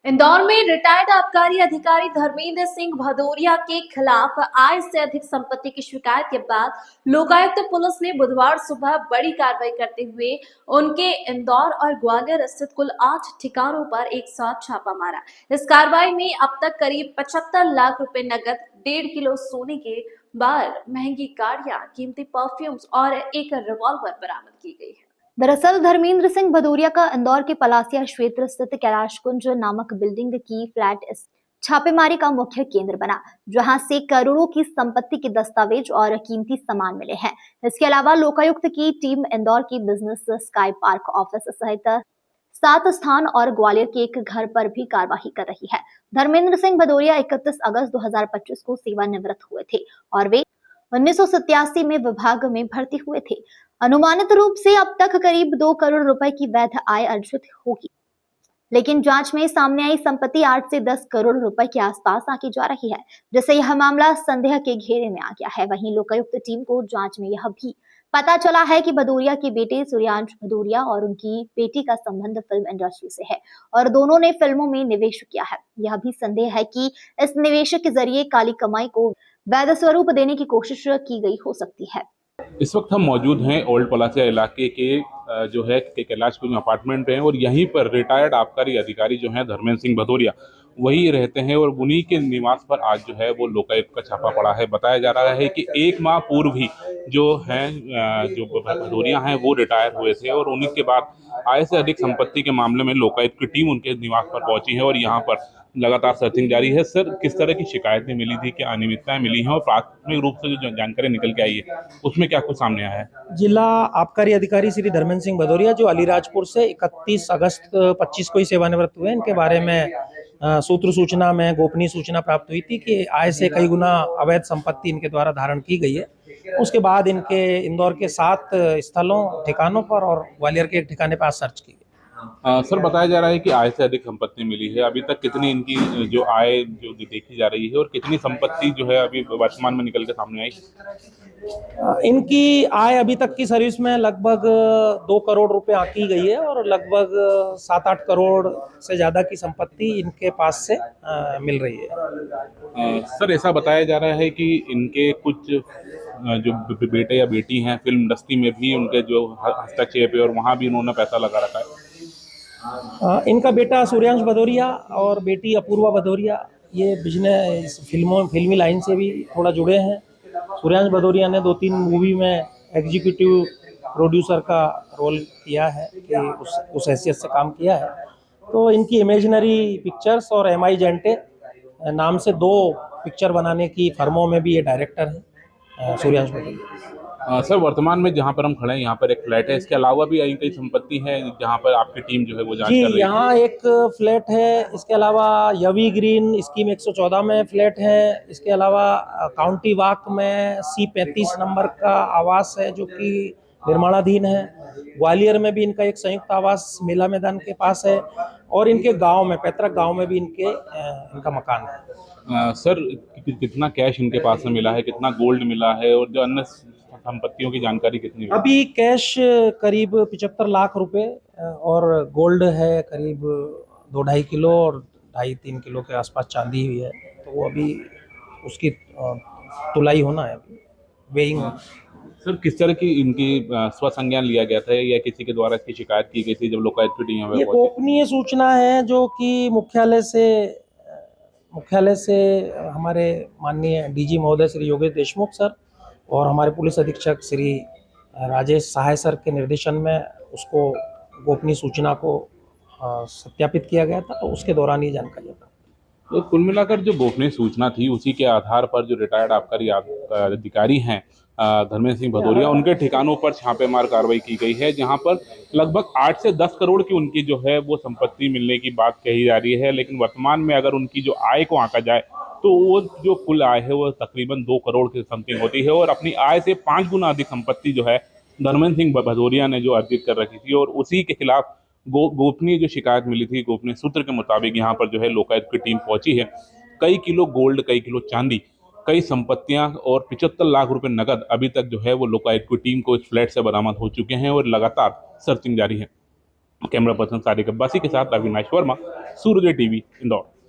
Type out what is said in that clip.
इंदौर में रिटायर्ड आबकारी अधिकारी धर्मेंद्र सिंह भदौरिया के खिलाफ आय से अधिक संपत्ति की शिकायत के बाद लोकायुक्त पुलिस ने बुधवार सुबह बड़ी कार्रवाई करते हुए उनके इंदौर और ग्वालियर स्थित कुल 8 ठिकानों पर एक साथ छापा मारा। इस कार्रवाई में अब तक करीब 75 लाख रुपए नकद, 1.5 किलो सोने के बार, महंगी गाड़ियां, कीमती परफ्यूम्स और एक रिवॉल्वर बरामद की गई है। दरअसल धर्मेंद्र सिंह भदौरिया का इंदौर के पलासिया क्षेत्र स्थित कैलाश कुंज नामक बिल्डिंग की फ्लैट छापेमारी का मुख्य केंद्र बना, जहां से करोड़ों की संपत्ति के दस्तावेज और कीमती सामान मिले हैं। इसके अलावा लोकायुक्त की टीम इंदौर की बिजनेस स्काई पार्क ऑफिस सहित 7 स्थान और ग्वालियर के एक घर पर भी कार्रवाई कर रही है। धर्मेंद्र सिंह भदौरिया 31 अगस्त 2025 को सेवानिवृत्त हुए थे और वे 1987 में विभाग में भर्ती हुए थे। अनुमानित रूप से अब तक करीब 2 करोड़ रुपए की वैध आय अर्जित होगी, लेकिन जांच में सामने आई संपत्ति 8 से 10 करोड़ रुपए के आसपास आंकी जा रही है, जिससे यह मामला संदेह के घेरे में आ गया है। वहीं लोकायुक्त टीम को जांच में यह भी पता चला है कि भदौरिया के बेटे सूर्यांश भदौरिया और उनकी बेटी का संबंध फिल्म इंडस्ट्री से है और दोनों ने फिल्मों में निवेश किया है। यह भी संदेह है कि इस निवेश के जरिए काली कमाई को वैध स्वरूप देने की कोशिश की गई हो सकती है। इस वक्त हम मौजूद हैं ओल्ड पलासिया इलाके के जो है कैलाश कुंज अपार्टमेंट पे हैं और यहीं पर रिटायर्ड आबकारी अधिकारी जो हैं धर्मेंद्र सिंह भदौरिया वही रहते हैं और उन्हीं के निवास पर आज जो है वो लोकायुक्त का छापा पड़ा है। बताया जा रहा है कि 1 माह पूर्व ही जो हैं जो भदौरिया हैं वो रिटायर हुए थे और उन्हीं के बाद आय से अधिक संपत्ति के मामले में लोकायुक्त की टीम उनके निवास पर पहुंची है और यहाँ पर लगातार सर्चिंग जारी है। सर, किस तरह की शिकायतें मिली थी, क्या अनियमितताएं मिली हैं और प्राथमिक रूप से जो जानकारी निकल के आई है उसमें क्या कुछ सामने आया है? जिला आबकारी अधिकारी श्री धर्मेंद्र सिंह भदौरिया जो अलीराजपुर से 31 अगस्त 25 को ही सेवानिवृत्त हुए, इनके बारे में सूत्र सूचना में गोपनीय सूचना प्राप्त हुई थी कि आय से कई गुना अवैध संपत्ति इनके द्वारा धारण की गई है। उसके बाद इनके इंदौर के 7 स्थलों ठिकानों पर और ग्वालियर के एक ठिकाने पर सर्च की गई। सर, बताया जा रहा है कि आय से अधिक संपत्ति मिली है। अभी तक कितनी इनकी जो आय जो देखी जा रही है और कितनी संपत्ति जो है अभी वर्तमान में निकल के सामने आई? इनकी आय अभी तक की सर्विस में लगभग 2 करोड़ रुपए आंकी गई है और लगभग 7-8 करोड़ से ज्यादा की संपत्ति इनके पास से मिल रही है। सर, ऐसा बताया जा रहा है कि इनके कुछ जो बेटे या बेटी हैं फिल्म इंडस्ट्री में भी उनके जो हस्तक्षेप है और वहाँ भी उन्होंने पैसा लगा रखा है। इनका बेटा सूर्यांश भदौरिया और बेटी अपूर्वा भदौरिया ये बिजनेस फिल्मी लाइन से भी थोड़ा जुड़े हैं। सूर्यांश भदौरिया ने 2-3 मूवी में एग्जीक्यूटिव प्रोड्यूसर का रोल किया है कि उस हैसियत से काम किया है। तो इनकी इमेजिनरी पिक्चर्स और एमआई जेंटे नाम से 2 पिक्चर बनाने की फर्मों में भी ये डायरेक्टर हैं सूर्यांश भदौरिया। सर, वर्तमान में जहाँ पर हम खड़े हैं यहाँ पर एक फ्लैट है, इसके अलावा भी कई संपत्ति है जहाँ पर आपकी टीम जो है वो जांच कर रही है? यहाँ एक फ्लैट है, इसके अलावा यवी ग्रीन स्कीम 114 में फ्लैट है, इसके अलावा काउंटी वाक में C35 नंबर का आवास है जो कि निर्माणाधीन है। ग्वालियर में भी इनका एक संयुक्त आवास मेला मैदान के पास है और इनके गांव में पैतृक गांव में भी इनका मकान है। सर, कितना कैश इनके पास में मिला है, कितना गोल्ड मिला है और जो अन्य संपत्तियों की जानकारी कितनी है? अभी कैश करीब 75 लाख रुपए और गोल्ड है करीब 2-2.5 किलो और 2.5-3 किलो के आसपास चांदी हुई है। तो वो अभी उसकी तुलाई होना है, वेइंग। सर, किस तरह की इनकी स्वसंज्ञान लिया गया था या किसी के द्वारा इसकी शिकायत की गई थी जब लोकायुक्त की टीम ये गोपनीय सूचना है जो कि मुख्यालय से हमारे माननीय डीजी महोदय श्री योगेश देशमुख सर और हमारे पुलिस अधीक्षक श्री राजेश सहाय सर के निर्देशन में उसको गोपनीय सूचना को सत्यापित किया गया था, तो उसके दौरान ये जानकारी प्राप्त। तो कुल मिलाकर जो गोपनीय सूचना थी उसी के आधार पर जो रिटायर्ड आबकारी अधिकारी हैं धर्मेंद्र सिंह भदौरिया, उनके ठिकानों पर छापेमार कार्रवाई की गई है जहां पर लगभग 8 से 10 करोड़ की उनकी जो है वो संपत्ति मिलने की बात कही जा रही है। लेकिन वर्तमान में अगर उनकी जो आय को आंका जाए तो वो जो कुल आय है वो तकरीबन 2 करोड़ के समथिंग होती है और अपनी आय से 5 गुना अधिक संपत्ति जो है धर्मेंद्र सिंह भदौरिया ने जो अर्जित कर रखी थी और उसी के खिलाफ गोपनीय जो शिकायत मिली थी, गोपनीय सूत्र के मुताबिक यहाँ पर जो है लोकायुक्त की टीम पहुंची है। कई किलो गोल्ड, कई किलो चांदी, कई संपत्तियां और 75 लाख रुपए नकद अभी तक जो है वो लोकायुक्त की टीम को इस फ्लैट से बरामद हो चुके हैं और लगातार सर्चिंग जारी है। कैमरा पर्सन सारिक अब्बासी के साथ अविनाश वर्मा, सूर्योदय टीवी, इंदौर।